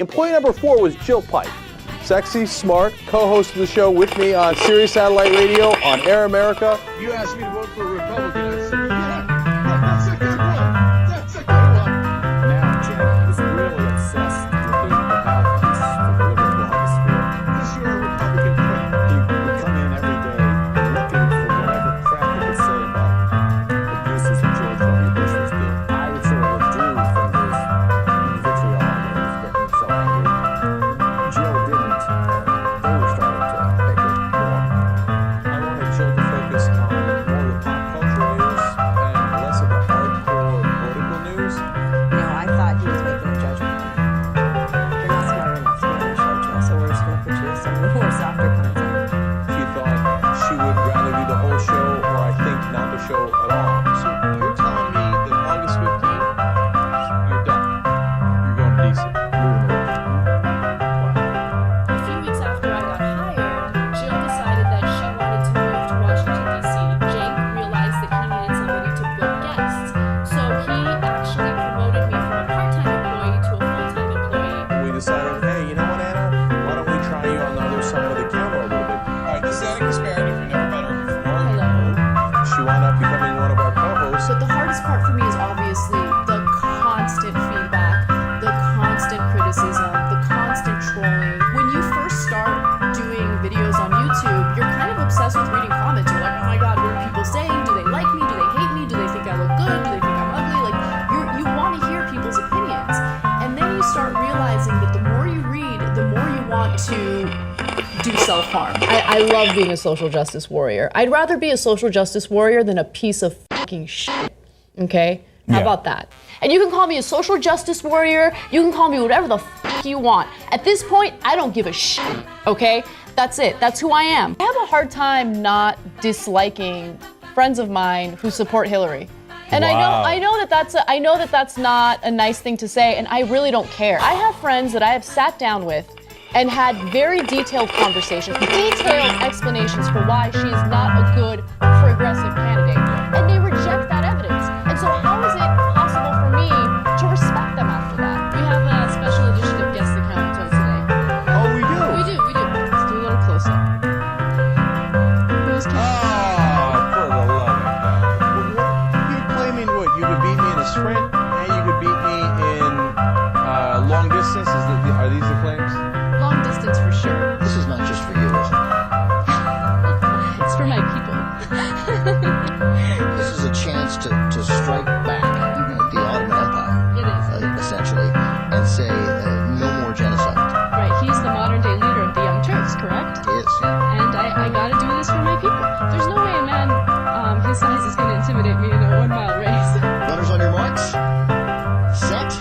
Employee number 4 was Jill Pike. Sexy, smart, co-host of the show with me on Sirius Satellite Radio on Air America. You asked me to vote for a Republican. I said, yeah, that's a good one. That's a good one. Now, Jen is really obsessed with the mouthpiece for the liberal blogosphere. Because you're a Republican prick. He would come in every day looking for whatever crap he could say about abuses that George W. Bush was doing. I would sort of withdrew from his vitriol when he was getting so angry. Jill didn't. They were starting to make it more. I wanted Jill to focus on more of the pop culture news and less of the hardcore political news. No, I thought he was making a judgment. You're not smart enough to be on the show, Jill, so we're just going to put you with some more softer content. She thought she would rather do the whole show, or I think not the show at all. So you're telling me that August 15th, you're done. You're going to DC. A few weeks after I got hired, Jill decided that she wanted to move to Washington, D.C. Jake realized that he needed somebody to book guests, so he actually promoted me from a part-time employee to a full-time employee. We decided, hey, you know what, Anna? Why don't we try you on the other side of the camera a little bit? All right, this is Anna Disparity, if you've never met her before. Hello. She wound up becoming one of our co-hosts. But the hardest part for me is obviously the constant feedback, the constant criticism, the constant trolling. When you first start doing videos on YouTube, you're kind of obsessed with reading comments. You're like, oh my God, what are people saying? Do they like me? Do they hate me? Do they think I look good? Do they think I'm ugly? Like, you want to hear people's opinions. And then you start realizing that the more you read, the more you want to do self-harm. I love being a social justice warrior. I'd rather be a social justice warrior than a piece of fucking shit. Okay? How about that? And you can call me a social justice warrior. You can call me whatever the fuck you want. At this point, I don't give a shit. Okay? That's it. That's who I am. I have a hard time not disliking friends of mine who support Hillary. And I know that that's not a nice thing to say, and I really don't care. I have friends that I have sat down with and had very detailed conversations, detailed explanations for why she is not a good progressive candidate. And they reject that evidence. And so how is it possible for me to respect them after that? We have a special edition of Guess the Count today. Oh, we do? We do. Let's do a little close-up. Who's counting? For the love of God. You're claiming what? You could beat me in a sprint, and you could beat me in long distance? Are these the claims? Long distance for sure. This is not just for you, is it? It's for my people. This is a chance to strike back the Ottoman Empire. It is. Essentially, and say no more genocide. Right, he's the modern day leader of the Young Turks, correct? He is. And I gotta do this for my people. There's no way a man his size is gonna intimidate me in a 1-mile race. Runners on your marks. Set.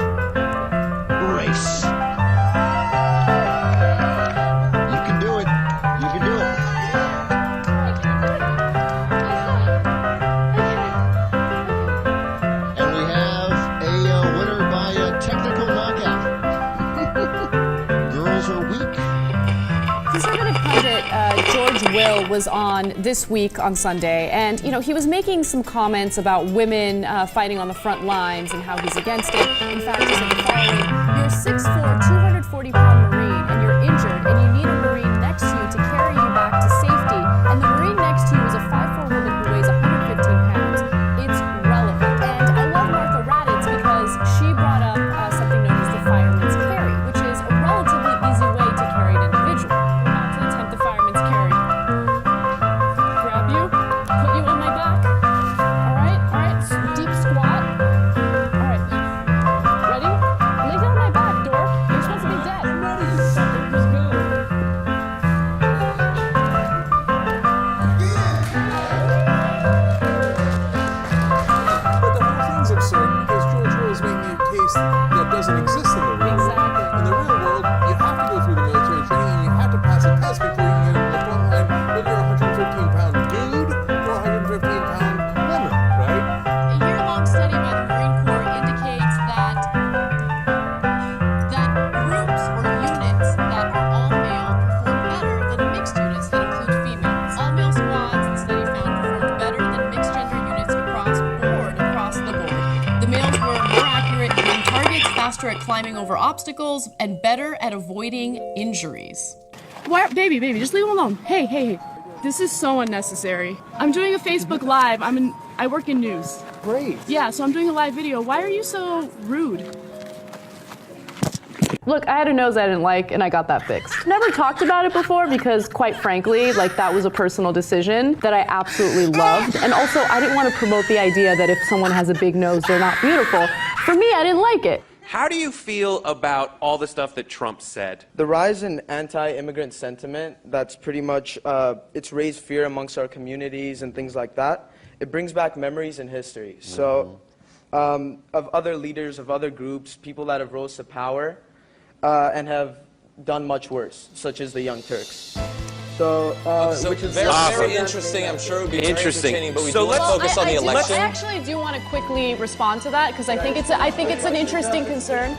Race. You can do it. You can do it. And we have a winner by a technical knockout. Girls are weak. Conservative pundit George Will was on This Week on Sunday, and he was making some comments about women fighting on the front lines and how he's against it. In fact, he said the following: "You're a 6'4", 240-pound Marine, and you're injured, and you need a Marine next to you to carry you back to safety. And the Marine next to you is a 5'4" woman who weighs 115 pounds. It's relevant." And I love Martha Raddatz because she brought up something known as the fireman's carry, which is a relatively easy way to carry an individual. We're about to attempt the fireman's carry. Grab you, put you on my back. All right, deep squat. All right, ready? Lay down my back, dork. Here's faster at climbing over obstacles and better at avoiding injuries. Why, baby, just leave him alone. Hey. This is so unnecessary. I'm doing a Facebook Live. I work in news. Great. Yeah, so I'm doing a live video. Why are you so rude? Look, I had a nose I didn't like, and I got that fixed. Never talked about it before because, quite frankly, like that was a personal decision that I absolutely loved. And also, I didn't want to promote the idea that if someone has a big nose, they're not beautiful. For me, I didn't like it. How do you feel about all the stuff that Trump said? The rise in anti-immigrant sentiment, that's pretty much, it's raised fear amongst our communities and things like that. It brings back memories and history. So, of other leaders, of other groups, people that have rose to power and have done much worse, such as the Young Turks. So, which is very interesting. I'm sure it would be very entertaining, but we do want to focus on the election. I actually do want to quickly respond to that because I think it's an interesting concern.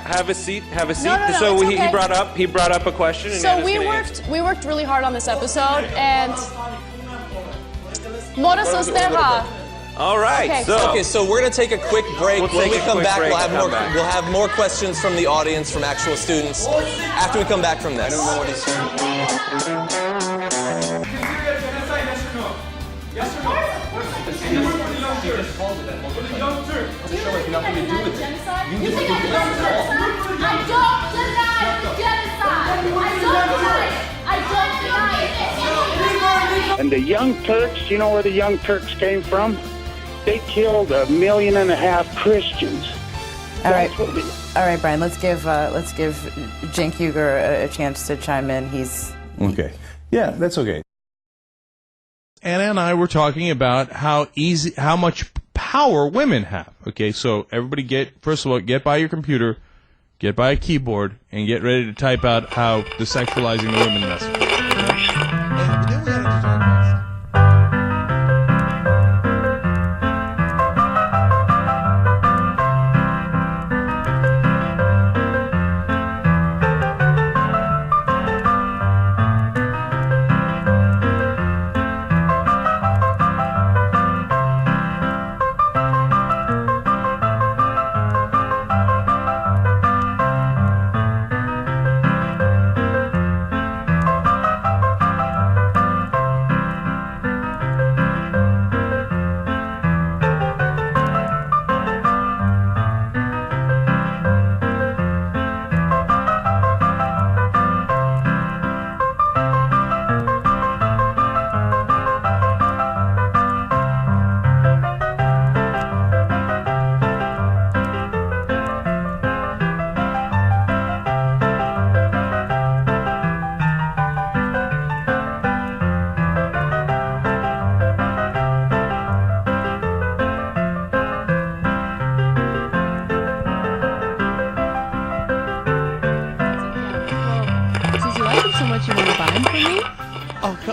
Have a seat. No, So it's he okay. brought up a question. And So Anna's we gonna worked really hard on this episode, and Mora Sosteva. All right. Okay. So we're going to take a quick break. When we come back, we'll have more questions from the audience, from actual students, after we come back from this. I don't know what he's saying. And the Young Turks, you know where the Young Turks came from? They killed 1.5 million Christians. All right, Brian. Let's give Cenk Uygur a chance to chime in. He's okay. Yeah, that's okay. Anna and I were talking about how much power women have. Okay, so everybody first of all, get by your computer, get by a keyboard, and get ready to type out how the sexualizing the women message. And then we had to talk about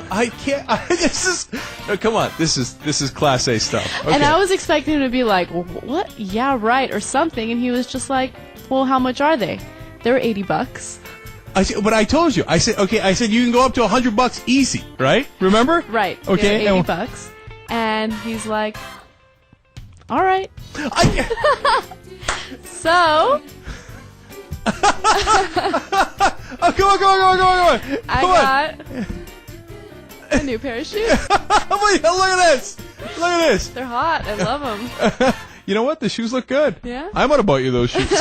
I can't. Come on. This is Class A stuff. Okay. And I was expecting him to be like, what? Yeah, right, or something. And he was just like, well, how much are they? They were $80. But I told you. I said, okay. I said you can go up to $100 easy, right? Remember? Right. Okay. $80. And he's like, all right. So. Oh, come on. I got a new pair of shoes. Look at this. They're hot. I love them. You know what? The shoes look good. Yeah? I'm going to buy you those shoes.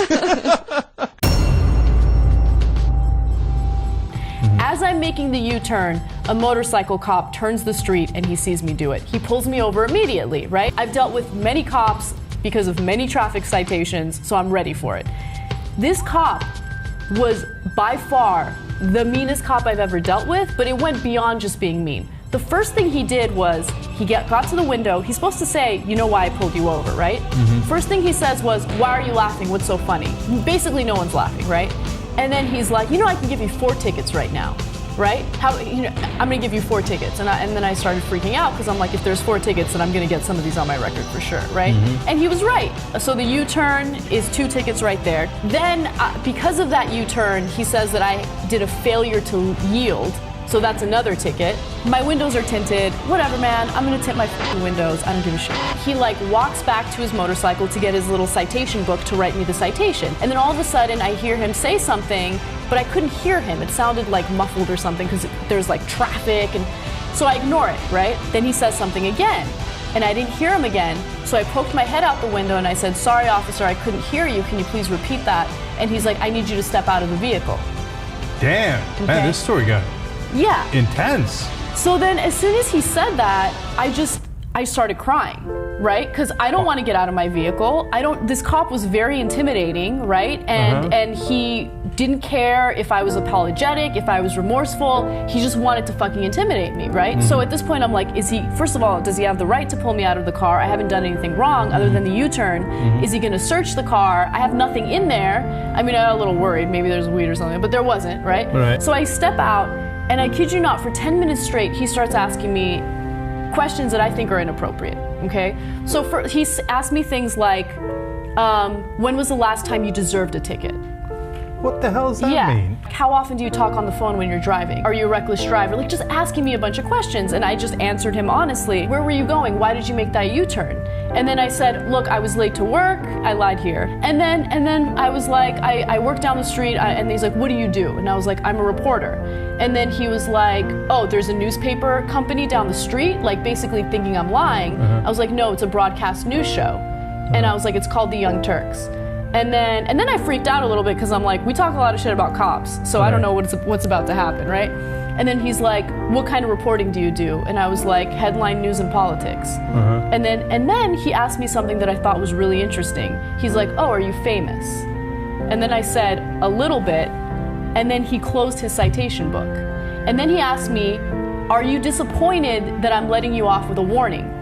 As I'm making the U-turn, a motorcycle cop turns the street and he sees me do it. He pulls me over immediately, right? I've dealt with many cops because of many traffic citations, so I'm ready for it. This cop was by far the meanest cop I've ever dealt with, but it went beyond just being mean. The first thing he did was he got to the window. He's supposed to say, you know why I pulled you over, right? Mm-hmm. First thing he says was, why are you laughing? What's so funny? Basically, no one's laughing, right? And then he's like, I can give you 4 tickets right now, right? I'm gonna give you 4 tickets. And then I started freaking out because I'm like, if there's 4 tickets, then I'm gonna get some of these on my record for sure, right? Mm-hmm. And he was right. So the U-turn is 2 tickets right there. Then because of that U-turn, he says that I did a failure to yield, So that's another ticket. My windows are tinted. Whatever, man. I'm gonna tint my f***ing windows. I don't give a shit. He like walks back to his motorcycle to get his little citation book to write me the citation. And then all of a sudden I hear him say something, but I couldn't hear him. It sounded like muffled or something because there's like traffic, and so I ignore it, right? Then he says something again, and I didn't hear him again. So I poked my head out the window and I said, "Sorry, officer, I couldn't hear you. Can you please repeat that?" And he's like, "I need you to step out of the vehicle." Damn. Okay. Man, this story got intense. So then as soon as he said that, I started crying, right? Because I don't want to get out of my vehicle. This cop was very intimidating, right? And he didn't care if I was apologetic, if I was remorseful. He just wanted to fucking intimidate me, right? So at this point I'm like, first of all, does he have the right to pull me out of the car? I haven't done anything wrong other than the U-turn. Is he gonna search the car? I have nothing in there. I mean, I got a little worried, maybe there's weed or something, but there wasn't, right? So I step out, and I kid you not, for 10 minutes straight, he starts asking me questions that I think are inappropriate, okay? So he asked me things like, when was the last time you deserved a ticket? What the hell does that mean? How often do you talk on the phone when you're driving? Are you a reckless driver? Like, just asking me a bunch of questions, and I just answered him honestly. Where were you going? Why did you make that U-turn? And then I said, look, I was late to work. I lied here. And then I was like, I work down the street, and he's like, what do you do? And I was like, I'm a reporter. And then he was like, oh, there's a newspaper company down the street? Like, basically thinking I'm lying. I was like, no, it's a broadcast news show. And I was like, it's called the Young Turks. And then I freaked out a little bit because I'm like, we talk a lot of shit about cops, so I don't know what's about to happen, right? And then he's like, what kind of reporting do you do? And I was like, headline news and politics. And then he asked me something that I thought was really interesting. He's like, oh, are you famous? And then I said, a little bit. And then he closed his citation book. And then he asked me, are you disappointed that I'm letting you off with a warning?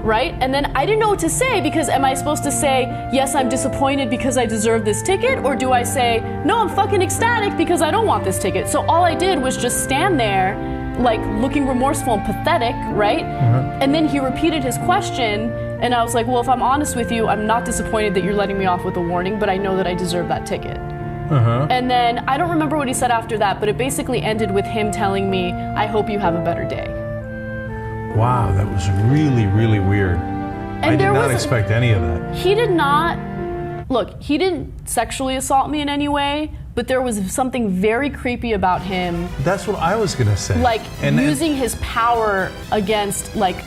Right? And then I didn't know what to say, because am I supposed to say, yes, I'm disappointed because I deserve this ticket? Or do I say, no, I'm fucking ecstatic because I don't want this ticket? So all I did was just stand there, like looking remorseful and pathetic, right? And then he repeated his question, and I was like, well, if I'm honest with you, I'm not disappointed that you're letting me off with a warning, but I know that I deserve that ticket. And then I don't remember what he said after that, but it basically ended with him telling me, I hope you have a better day. Wow, that was really, really weird. I did not expect any of that. He did not, look, he didn't sexually assault me in any way, but there was something very creepy about him. That's what I was gonna say. Like, using his power against, like,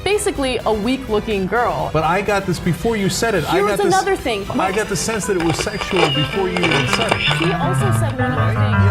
basically a weak-looking girl. But I got this before you said it. Here was another thing. I got the sense that it was sexual before you even said it. He also said one other thing.